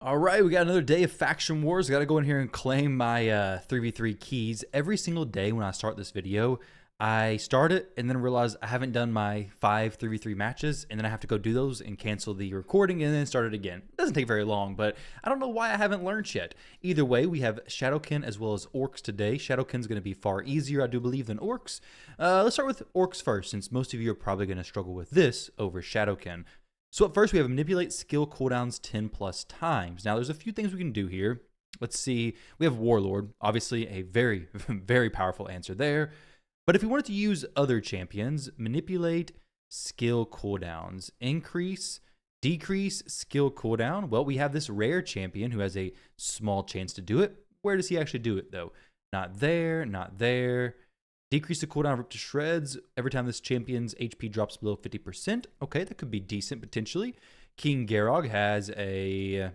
All right, we got another day of Faction Wars. Got to go in here and claim my 3v3 keys. Every single day when I start this video, I start it and then realize I haven't done my 5 3v3 matches, and then I have to go do those and cancel the recording and then start it again. It doesn't take very long, but I don't know why I haven't learned yet. Either way, we have Shadowkin as well as Orcs today. Shadowkin's going to be far easier, I do believe, than Orcs. Let's start with Orcs first, since most of you are probably going to struggle with this over Shadowkin. So at first we have manipulate skill cooldowns 10 plus times. Now there's a few things we can do here. Let's see, we have Warlord, obviously a very, very powerful answer there. But if we wanted to use other champions, manipulate skill cooldowns, increase, decrease skill cooldown. Well, we have this rare champion who has a small chance to do it. Where does he actually do it though? Not there, not there. Decrease the cooldown up to shreds every time this champion's HP drops below 50%. Okay, that could be decent potentially. King Garog has a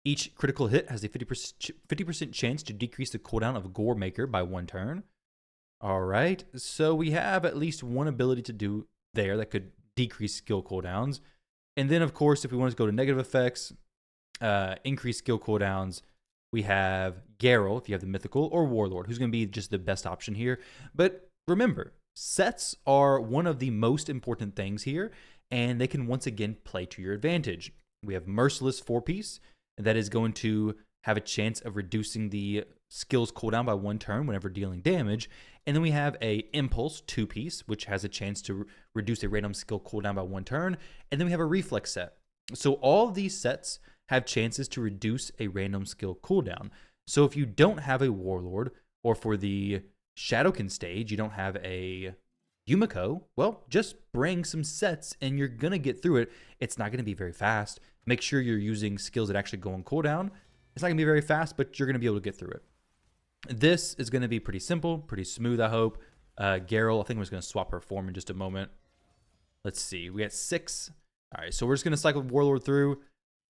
each critical hit has a 50% chance to decrease the cooldown of Gore Maker by 1 turn. All right, so we have at least one ability to do there that could decrease skill cooldowns. And then, of course, if we want to go to negative effects, increase skill cooldowns, we have Garrel, if you have the mythical, or Warlord, who's going to be just the best option here. But remember, sets are one of the most important things here, and they can once again play to your advantage. We have Merciless 4-piece, and that is going to have a chance of reducing the skills cooldown by 1 turn whenever dealing damage. And then we have a Impulse 2-piece, which has a chance to reduce a random skill cooldown by 1 turn. And then we have a Reflex set. So all of these sets have chances to reduce a random skill cooldown. So if you don't have a Warlord, or for the Shadowkin stage, you don't have a Yumiko, well, just bring some sets and you're going to get through it. It's not going to be very fast. Make sure you're using skills that actually go on cooldown. It's not going to be very fast, but you're going to be able to get through it. This is going to be pretty simple, pretty smooth, I hope. Garrel, I think I'm just going to swap her form in just a moment. Let's see. We got 6. All right, so we're just going to cycle Warlord through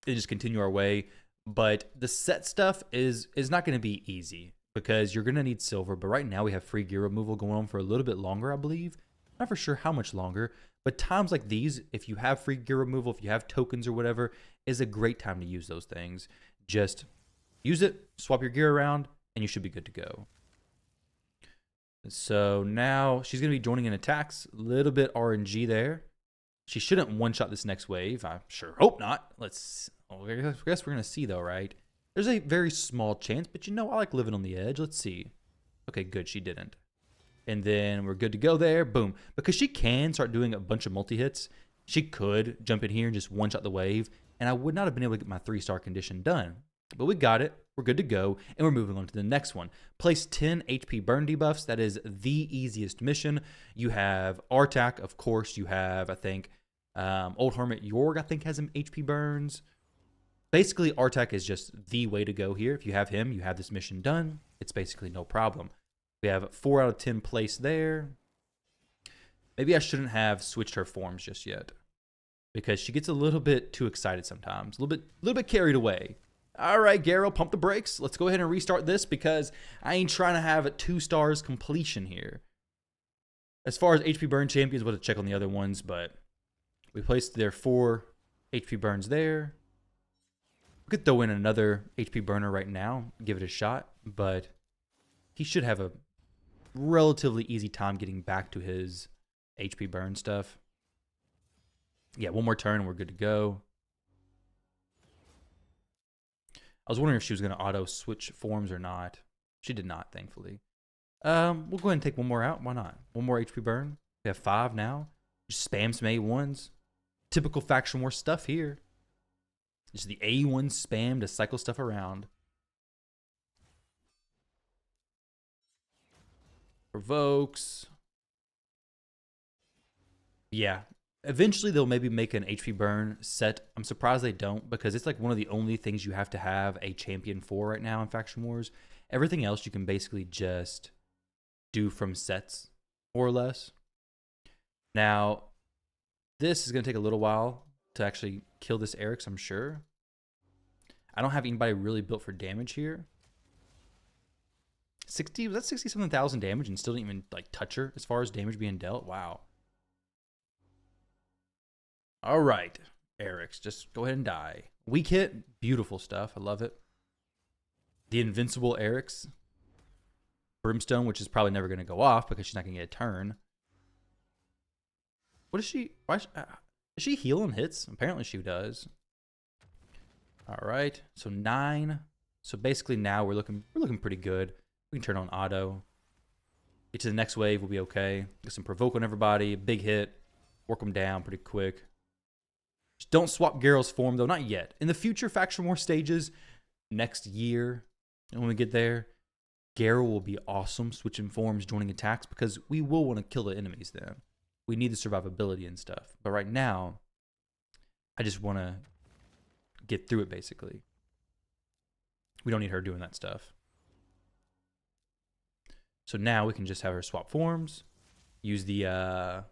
and just continue our way. But the set stuff is not going to be easy because you're going to need silver. But right now we have free gear removal going on for a little bit longer, I believe. Not for sure how much longer, but times like these, if you have free gear removal, if you have tokens or whatever, is a great time to use those things. Just use it, swap your gear around, and you should be good to go. So now she's going to be joining in attacks. A little bit RNG there. She shouldn't one-shot this next wave. I sure hope not. I guess we're going to see, though, right? There's a very small chance, but you know, I like living on the edge. Let's see. Okay, good. She didn't. And then we're good to go there. Boom. Because she can start doing a bunch of multi-hits, she could jump in here and just one-shot the wave, and I would not have been able to get my 3-star condition done. But we got it. We're good to go, and we're moving on to the next one. Place 10 HP burn debuffs. That is the easiest mission. You have Artak, of course. You have, I think, Old Hermit Yorg, I think, has some HP burns. Basically, Artak is just the way to go here. If you have him, you have this mission done. It's basically no problem. We have 4 out of 10 placed there. Maybe I shouldn't have switched her forms just yet because she gets a little bit too excited sometimes, a little bit carried away. All right, Garrel, pump the brakes. Let's go ahead and restart this because I ain't trying to have a 2 stars completion here. As far as HP burn champions, we'll have to check on the other ones, but we placed their 4 HP burns there. We could throw in another HP burner right now, give it a shot, but he should have a relatively easy time getting back to his HP burn stuff. Yeah, one more turn and we're good to go. I was wondering if she was going to auto switch forms or not. She did not, thankfully. We'll go ahead and take one more out. Why not? One more HP burn. We have 5 now. Just spam some A1s. Typical Faction War stuff here. Just the A1 spam to cycle stuff around. Provokes. Yeah. Eventually, they'll maybe make an HP burn set. I'm surprised they don't because it's like one of the only things you have to have a champion for right now in Faction Wars. Everything else you can basically just do from sets, more or less. Now, this is going to take a little while to actually kill this Eric's, I'm sure. I don't have anybody really built for damage here. 60, was that 60-something thousand damage and still didn't even like touch her as far as damage being dealt? Wow. All right. Eric's. Just go ahead and die. Weak hit, beautiful stuff. I love it. The invincible Eric's. Brimstone, which is probably never going to go off because she's not going to get a turn. What is she? Why is she healing hits? Apparently she does. All right. So 9. So basically now we're looking pretty good. We can turn on auto. Get to the next wave. We'll be okay. Get some provoke on everybody. Big hit. Work them down pretty quick. Just don't swap Garrel's form though. Not yet. In the future faction war stages, next year, and when we get there, Garrel will be awesome switching forms, joining attacks, because we will want to kill the enemies then. We need the survivability and stuff. But right now, I just want to get through it, basically. We don't need her doing that stuff. So now we can just have her swap forms, use the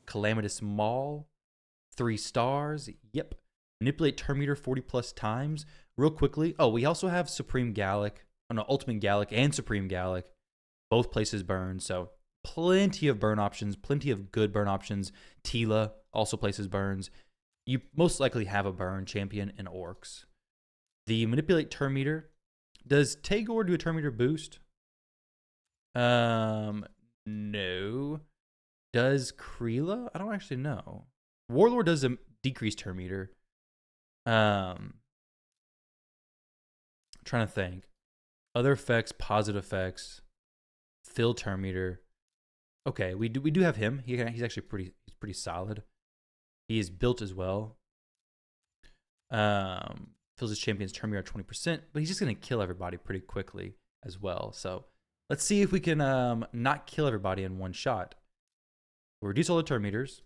Calamitous Maul, 3 stars. Yep. Manipulate turn meter 40 plus times. Real quickly. Oh, we also have Supreme Gallic. Oh, no, Ultimate Gallic and Supreme Gallic. Both places burn. So plenty of burn options. Plenty of good burn options. Tila also places burns. You most likely have a burn champion in Orcs. The Manipulate turn meter. Does Tagore do a turn meter boost? No. Does Kreela? I don't actually know. Warlord does a decreased turn meter. Trying to think. Other effects, positive effects, fill turn meter. Okay, we do have him. He's actually pretty solid. He is built as well. Fills his champion's turn meter at 20%, but he's just gonna kill everybody pretty quickly as well. So let's see if we can not kill everybody in one shot. We'll reduce all the turn meters.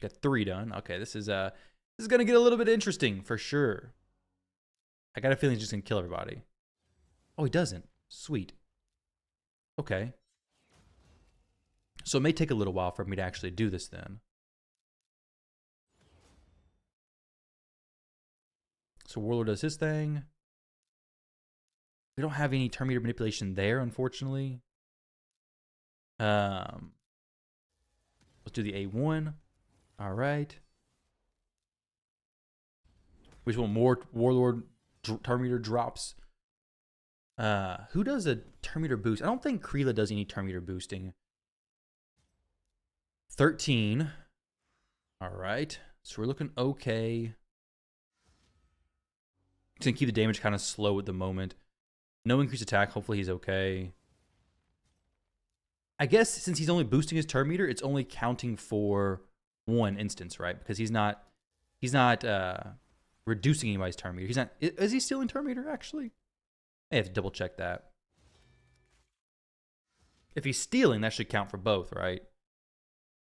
Got 3 done. Okay, this is gonna get a little bit interesting for sure. I got a feeling he's just gonna kill everybody. Oh, he doesn't. Sweet. Okay. So it may take a little while for me to actually do this then. So Warlord does his thing. We don't have any turn meter manipulation there, unfortunately. Let's do the A1. All right. We just want more Warlord turn meter drops. Who does a turn meter boost? I don't think Kreela does any turn meter boosting. 13. All right. So we're looking okay. Just gonna keep the damage kind of slow at the moment. No increased attack. Hopefully he's okay. I guess since he's only boosting his turn meter, it's only counting for 1 instance, right? Because he's not reducing anybody's turn meter. He's not. Is he stealing turn meter actually? I have to double check that. If he's stealing, that should count for both, right?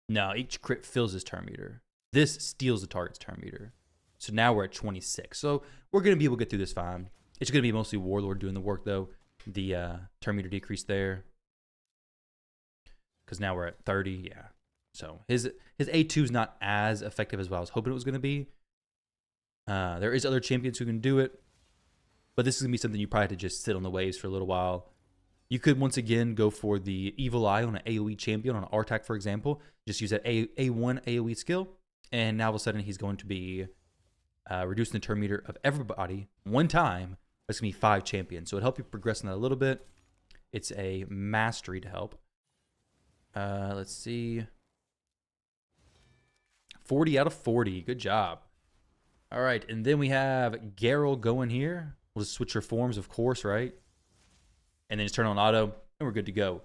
No, each crypt fills his turn meter. This steals the target's turn meter. So now we're at 26. So we're going to be able to get through this fine. It's going to be mostly Warlord doing the work, though. The turn meter decrease there. Because now we're at 30, yeah. So his A2 is not as effective as I was hoping it was going to be. There is other champions who can do it. But this is going to be something you probably have to just sit on the waves for a little while. You could, once again, go for the Evil Eye on an AoE champion, on an Artak, for example. Just use that A1 AoE skill. And now all of a sudden, he's going to be reducing the turn meter of everybody one time. It's going to be 5 champions. So it'll help you progress in that a little bit. It's a mastery to help. Let's see. 40 out of 40. Good job. All right. And then we have Garrel going here. We'll just switch your forms, of course, right? And then just turn on auto, and we're good to go.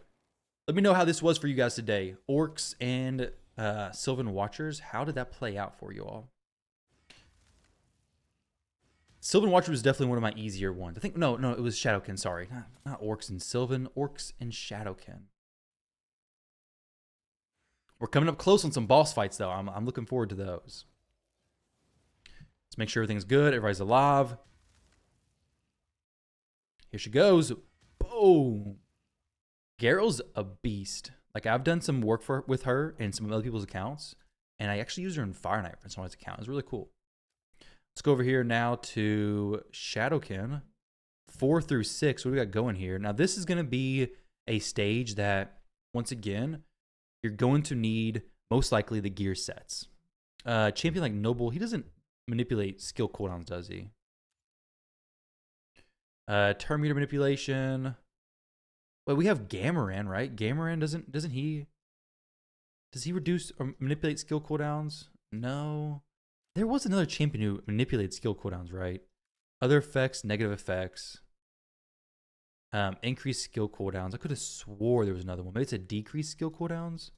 Let me know how this was for you guys today. Orcs and Sylvan Watchers. How did that play out for you all? Sylvan Watcher was definitely one of my easier ones. I think, no, it was Shadowkin, sorry. Not Orcs and Sylvan. Orcs and Shadowkin. We're coming up close on some boss fights, though. I'm looking forward to those. Let's make sure everything's good. Everybody's alive. Here she goes. Boom. Garrel's a beast. Like, I've done some work with her and some other people's accounts, and I actually used her in Fire Knight for someone's account. It's really cool. Let's go over here now to Shadowkin. 4 through 6. What do we got going here? Now, this is going to be a stage that, once again, you're going to need, most likely, the gear sets. Champion like Noble, he doesn't manipulate skill cooldowns, does he? Turn meter manipulation. Wait, we have Gamaran, right? Gamaran doesn't he? Does he reduce or manipulate skill cooldowns? No. There was another champion who manipulated skill cooldowns, right? Other effects, negative effects. Increased skill cooldowns. I could have swore there was another one. Maybe it's a decreased skill cooldowns.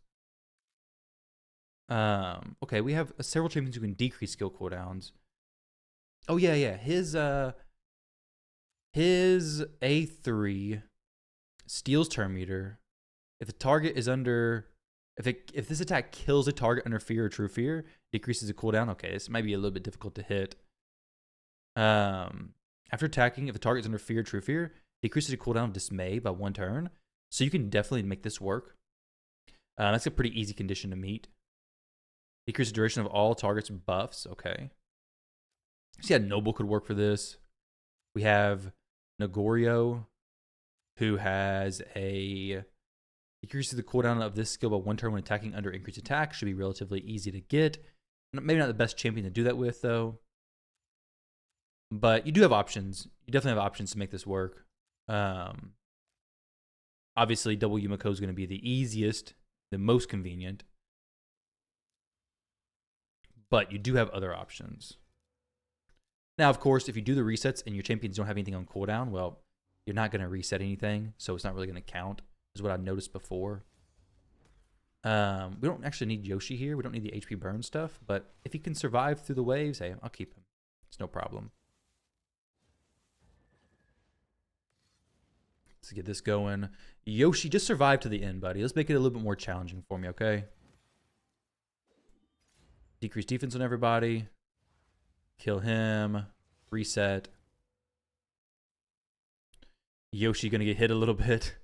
Okay, we have several champions who can decrease skill cooldowns. Oh yeah. His A3 steals turn meter. If the target is under, if this attack kills a target under fear or true fear, decreases the cooldown. Okay, this might be a little bit difficult to hit. After attacking, if the target is under fear or true fear, decreases the cooldown of dismay by 1 turn. So you can definitely make this work. That's a pretty easy condition to meet. Decrease the duration of all targets buffs. Okay. So yeah, Noble could work for this. We have Nagorio, who has a decreases the cooldown of this skill by 1 turn when attacking under increased attack. Should be relatively easy to get. Maybe not the best champion to do that with, though. But you do have options. You definitely have options to make this work. Obviously, double Yumiko is going to be the easiest, the most convenient. But you do have other options. Now, of course, if you do the resets and your champions don't have anything on cooldown, well, you're not going to reset anything, so it's not really going to count, is what I've noticed before. We don't actually need Yoshi here. We don't need the HP burn stuff, but if he can survive through the waves, hey, I'll keep him. It's no problem. Let's get this going. Yoshi, just survive to the end, buddy. Let's make it a little bit more challenging for me, okay? Decrease defense on everybody. Kill him. Reset. Yoshi gonna get hit a little bit.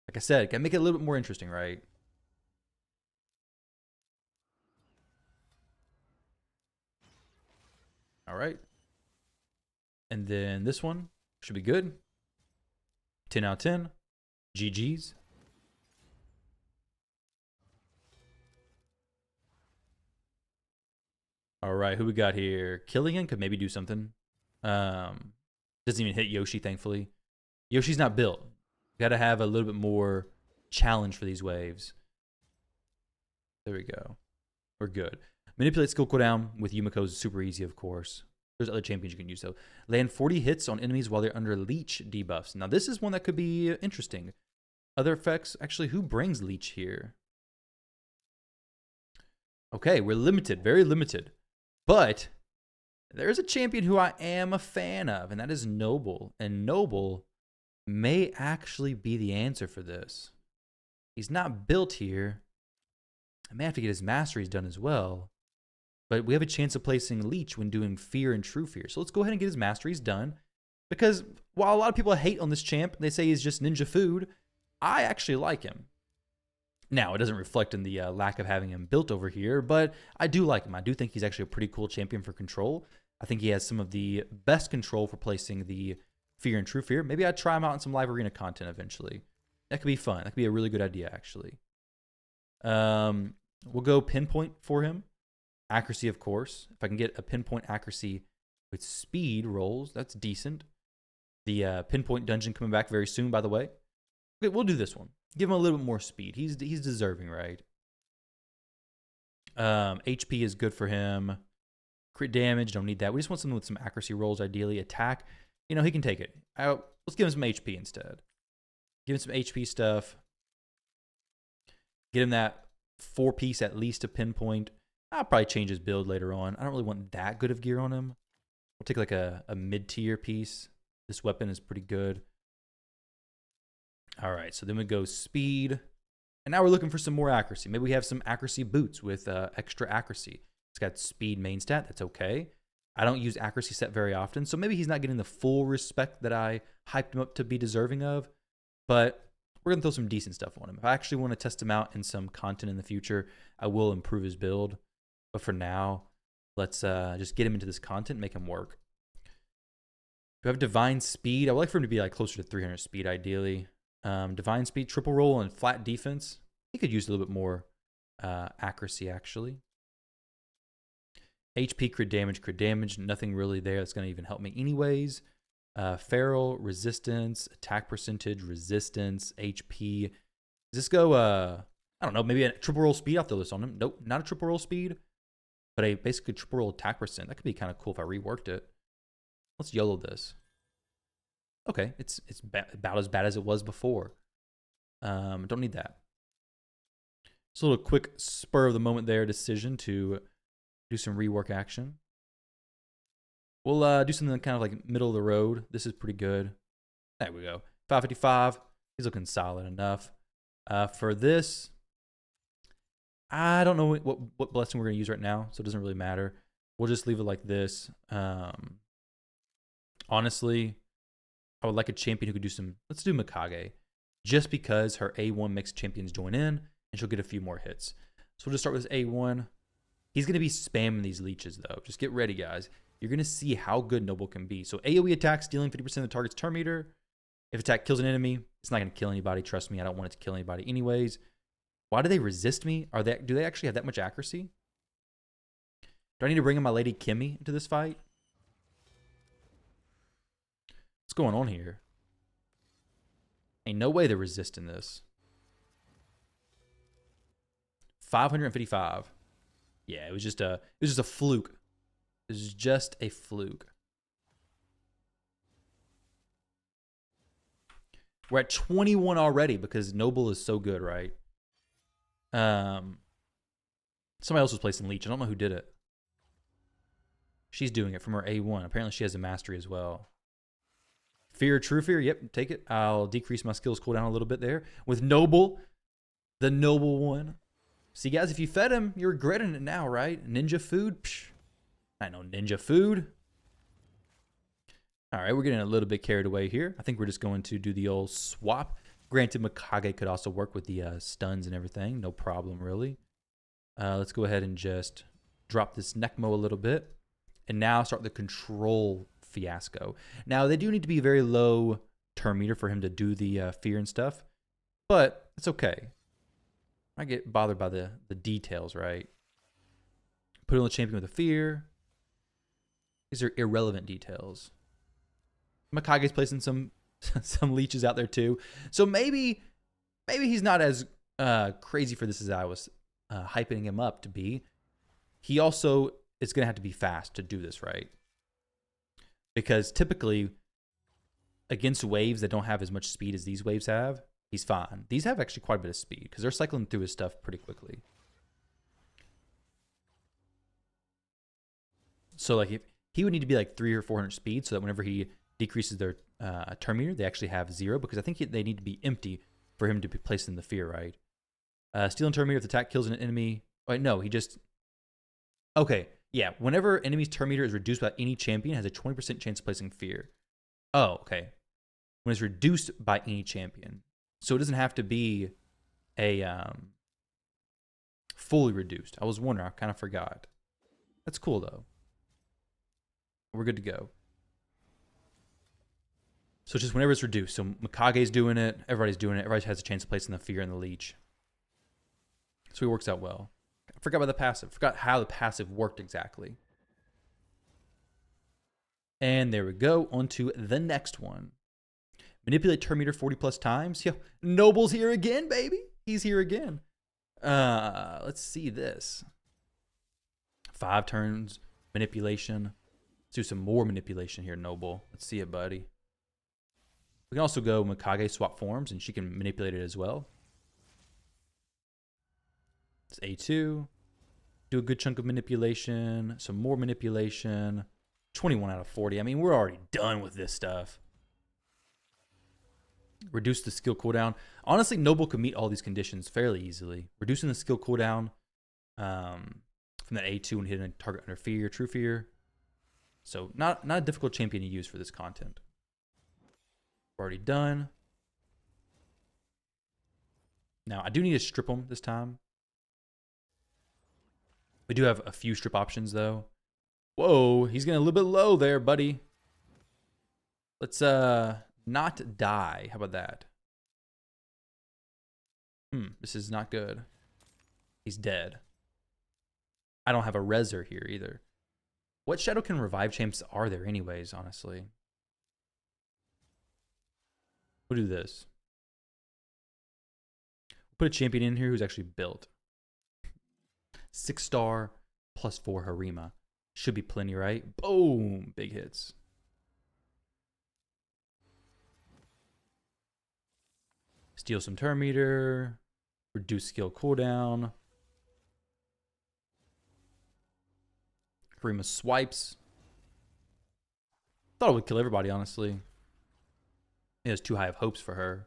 Like I said, gotta make it a little bit more interesting, right? All right. And then this one should be good. 10 out of 10. GG's. All right, who we got here? Killian could maybe do something. Doesn't even hit Yoshi, thankfully. Yoshi's not built. Got to have a little bit more challenge for these waves. There we go. We're good. Manipulate skill cooldown with Yumiko is super easy, of course. There's other champions you can use, though. Land 40 hits on enemies while they're under Leech debuffs. Now, this is one that could be interesting. Other effects. Actually, who brings Leech here? Okay, we're limited. Very limited. But there's a champion who I am a fan of, and that is Noble. And Noble may actually be the answer for this. He's not built here. I may have to get his masteries done as well. But we have a chance of placing Leech when doing Fear and True Fear. So let's go ahead and get his masteries done. Because while a lot of people hate on this champ, they say he's just ninja food, I actually like him. Now, it doesn't reflect in the lack of having him built over here, but I do like him. I do think he's actually a pretty cool champion for control. I think he has some of the best control for placing the Fear and True Fear. Maybe I'd try him out in some live arena content eventually. That could be fun. That could be a really good idea, actually. We'll go pinpoint for him. Accuracy, of course. If I can get a pinpoint accuracy with speed rolls, that's decent. The pinpoint dungeon coming back very soon, by the way. Okay, we'll do this one. Give him a little bit more speed. He's deserving, right? HP is good for him. Crit damage, don't need that. We just want something with some accuracy rolls, ideally. Attack, he can take it. Let's give him some HP instead. Give him some HP stuff. Get him that 4-piece at least to pinpoint. I'll probably change his build later on. I don't really want that good of gear on him. We'll take like a mid-tier piece. This weapon is pretty good. All right, so then we go speed. And now we're looking for some more accuracy. Maybe we have some accuracy boots with extra accuracy. It's got speed main stat. That's okay. I don't use accuracy set very often, so maybe he's not getting the full respect that I hyped him up to be deserving of. But we're going to throw some decent stuff on him. If I actually want to test him out in some content in the future, I will improve his build. But for now, let's just get him into this content and make him work. Do I have divine speed? I would like for him to be like closer to 300 speed, ideally. Divine speed, triple roll, and flat defense. He could use a little bit more accuracy, actually. HP, crit damage. Nothing really there that's going to even help me anyways. Feral, resistance, attack percentage, resistance, HP. Does this go, I don't know, maybe a triple roll speed? I'll throw this on him. Nope, not a triple roll speed, but a basically triple roll attack percent. That could be kind of cool if I reworked it. Let's YOLO this. Okay, it's about as bad as it was before. Don't need that. It's a little quick spur of the moment there decision to do some rework action. We'll do something kind of like middle of the road. This is pretty good. There we go. 555. He's looking solid enough. For this, I don't know what blessing we're going to use right now, so it doesn't really matter. We'll just leave it like this. Honestly, I would like a champion who could do some. Let's do Mikage, just because her A1 makes champions join in, and she'll get a few more hits. So we'll just start with this A1. He's going to be spamming these leeches, though. Just get ready, guys. You're going to see how good Noble can be. So AoE attack, stealing 50% of the target's turn meter. If attack kills an enemy, it's not going to kill anybody. Trust me, I don't want it to kill anybody anyways. Why do they resist me? Do they actually have that much accuracy? Do I need to bring in my lady Kimmy into this fight? What's going on here? Ain't no way they're resisting this. 555. Yeah, it was just a fluke. It was just a fluke. We're at 21 already because Noble is so good, right? Somebody else was placing Leech. I don't know who did it. She's doing it from her A1. Apparently she has a mastery as well. Fear, true fear. Yep, take it. I'll decrease my skills cooldown a little bit there. With Noble, the noble one. See, guys, if you fed him, you're regretting it now, right? Ninja food? Psh, I know ninja food. All right, we're getting a little bit carried away here. I think we're just going to do the old swap. Granted, Mikage could also work with the stuns and everything. No problem, really. Let's go ahead and just drop this Necmo a little bit. And now start the control fiasco. Now, they do need to be very low turn meter for him to do the fear and stuff. But it's okay. I get bothered by the details, right? Put on the champion with a fear. These are irrelevant details. Mikage's placing some leeches out there too. So maybe he's not as crazy for this as I was hyping him up to be. He also is going to have to be fast to do this, right? Because typically against waves that don't have as much speed as these waves have, he's fine. These have actually quite a bit of speed because they're cycling through his stuff pretty quickly. So like if he would need to be like 300 or 400 speed so that whenever he decreases their turn meter, they actually have 0 because I think they need to be empty for him to be placed in the fear, right? Stealing turn meter if the attack kills an enemy. Wait, no, he just... Okay, yeah. Whenever enemy's turn meter is reduced by any champion, it has a 20% chance of placing fear. Oh, okay. When it's reduced by any champion. So it doesn't have to be a fully reduced. I was wondering. I kind of forgot. That's cool, though. We're good to go. So it's just whenever it's reduced. So Mikage's doing it. Everybody's doing it. Everybody has a chance of placing the fear and the leech. So it works out well. I forgot about the passive. Forgot how the passive worked exactly. And there we go. On to the next one. Manipulate turn meter 40 plus times. Yo, Noble's here again, baby. He's here again. Let's see this. 5 turns. Manipulation. Let's do some more manipulation here, Noble. Let's see it, buddy. We can also go Mikage swap forms, and she can manipulate it as well. It's A2. Do a good chunk of manipulation. Some more manipulation. 21 out of 40. I mean, we're already done with this stuff. Reduce the skill cooldown. Honestly, Noble could meet all these conditions fairly easily. Reducing the skill cooldown from that A2 and hitting a target under fear, true fear. So not a difficult champion to use for this content. We're already done. Now, I do need to strip them this time. We do have a few strip options, though. Whoa, he's getting a little bit low there, buddy. Let's not die. How about that? This is not good. He's dead. I don't have a reser here either. What Shadowkin revive champs are there anyways, honestly? We'll do this. Put a champion in here who's actually built. 6-star +4 Harima. Should be plenty, right? Boom! Big hits. Steal some turn meter. Reduce skill cooldown. Harima swipes. Thought it would kill everybody, honestly. It has too high of hopes for her.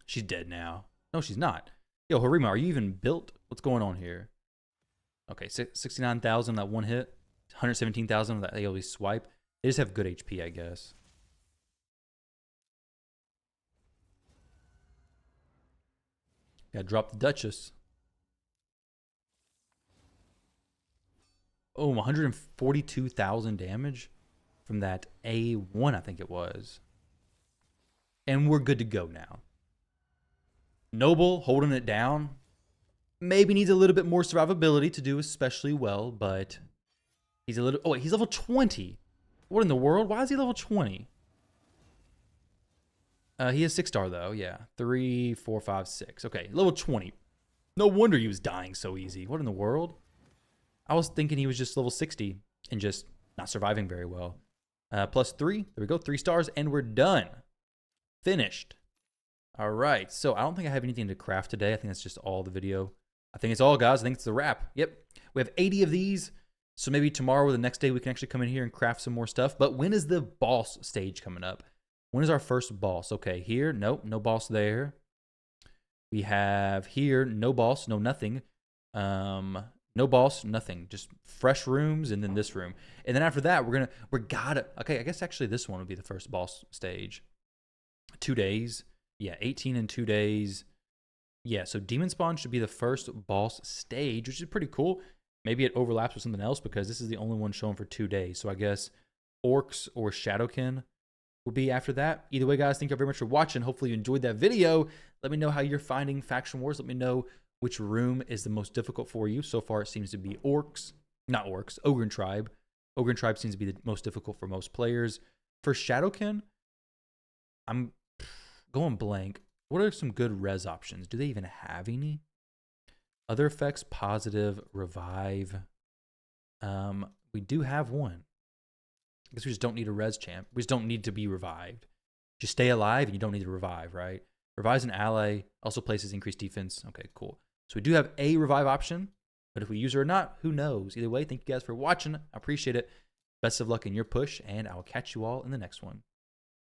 She's dead now. No, she's not. Yo, Harima, are you even built? What's going on here? Okay, 69,000 that one hit. 117,000 that AoE swipe. They just have good HP, I guess. Gotta drop the Duchess. Oh, 142,000 damage from that A1, I think it was. And we're good to go now. Noble holding it down. Maybe needs a little bit more survivability to do especially well, but he's a little... Oh, wait, he's level 20. What in the world? Why is he level 20? He is 6-star, though. Yeah. 3, 4, 5, 6. Okay, level 20. No wonder he was dying so easy. What in the world? I was thinking he was just level 60 and just not surviving very well. +3. There we go. 3 stars, and we're done. Finished. All right. So I don't think I have anything to craft today. I think that's just all the video. I think it's all, guys. I think it's the wrap. Yep. We have 80 of these. So maybe tomorrow or the next day we can actually come in here and craft some more stuff. But when is the boss stage coming up? When is our first boss? Okay, here. Nope. No boss there. We have here. No boss. No nothing. No boss, nothing. Just fresh rooms and then this room. And then after that, okay, I guess actually this one would be the first boss stage. 2 days. Yeah, 18 in 2 days. Yeah, so Demon Spawn should be the first boss stage, which is pretty cool. Maybe it overlaps with something else because this is the only one shown for 2 days. So I guess Orcs or Shadowkin will be after that. Either way, guys, thank you very much for watching. Hopefully you enjoyed that video. Let me know how you're finding Faction Wars. Let me know which room is the most difficult for you. So far, it seems to be Orcs. Not Orcs. Ogre Tribe. Ogre Tribe seems to be the most difficult for most players. For Shadowkin, I'm going blank. What are some good res options? Do they even have any? Other effects, positive, revive. We do have one. I guess we just don't need a res champ. We just don't need to be revived. Just stay alive and you don't need to revive, right? Revives an ally, also places increased defense. Okay, cool. So we do have a revive option, but if we use it or not, who knows? Either way, thank you guys for watching. I appreciate it. Best of luck in your push, and I'll catch you all in the next one.